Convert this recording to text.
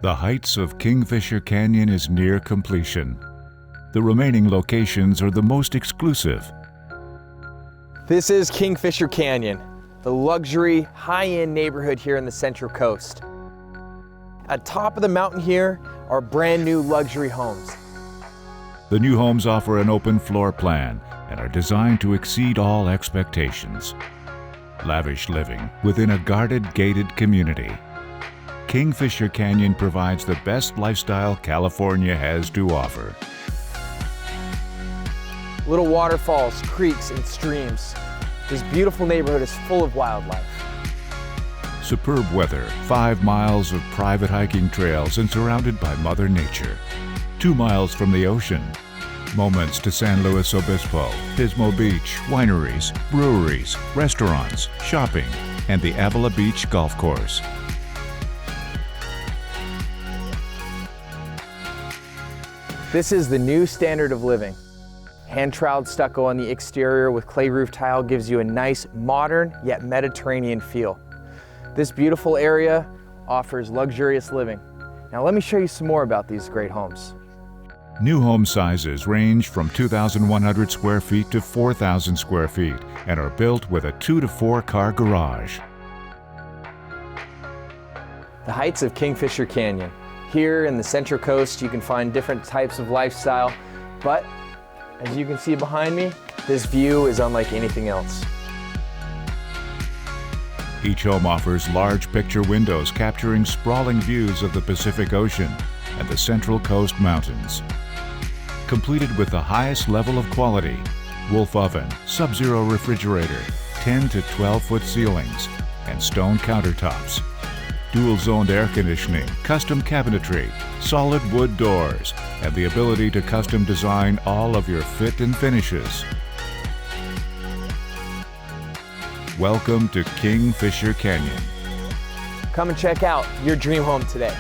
The heights of Kingfisher Canyon is near completion. The remaining locations are the most exclusive. This is Kingfisher Canyon, the luxury, high-end neighborhood here in the Central Coast. At top of the mountain here are brand new luxury homes. The new homes offer an open floor plan and are designed to exceed all expectations. Lavish living within a guarded, gated community. Kingfisher Canyon provides the best lifestyle California has to offer. Little waterfalls, creeks, and streams. This beautiful neighborhood is full of wildlife. Superb weather, 5 miles of private hiking trails and surrounded by Mother Nature. 2 miles from the ocean. Moments to San Luis Obispo, Pismo Beach, wineries, breweries, restaurants, shopping, and the Avila Beach golf course. This is the new standard of living. Hand-troweled stucco on the exterior with clay roof tile gives you a nice, modern, yet Mediterranean feel. This beautiful area offers luxurious living. Now let me show you some more about these great homes. New home sizes range from 2,100 square feet to 4,000 square feet and are built with a 2 to 4 car garage. The heights of Kingfisher Canyon. Here in the Central Coast, you can find different types of lifestyle, but as you can see behind me, this view is unlike anything else. Each home offers large picture windows capturing sprawling views of the Pacific Ocean and the Central Coast Mountains. Completed with the highest level of quality, wolf oven, sub-zero refrigerator, 10 to 12-foot ceilings, and stone countertops. Duel Zoned Air Conditioning, custom cabinetry, solid wood doors, and the ability to custom design all of your fit and finishes. Welcome to Kingfisher Canyon. Come and check out your dream home today.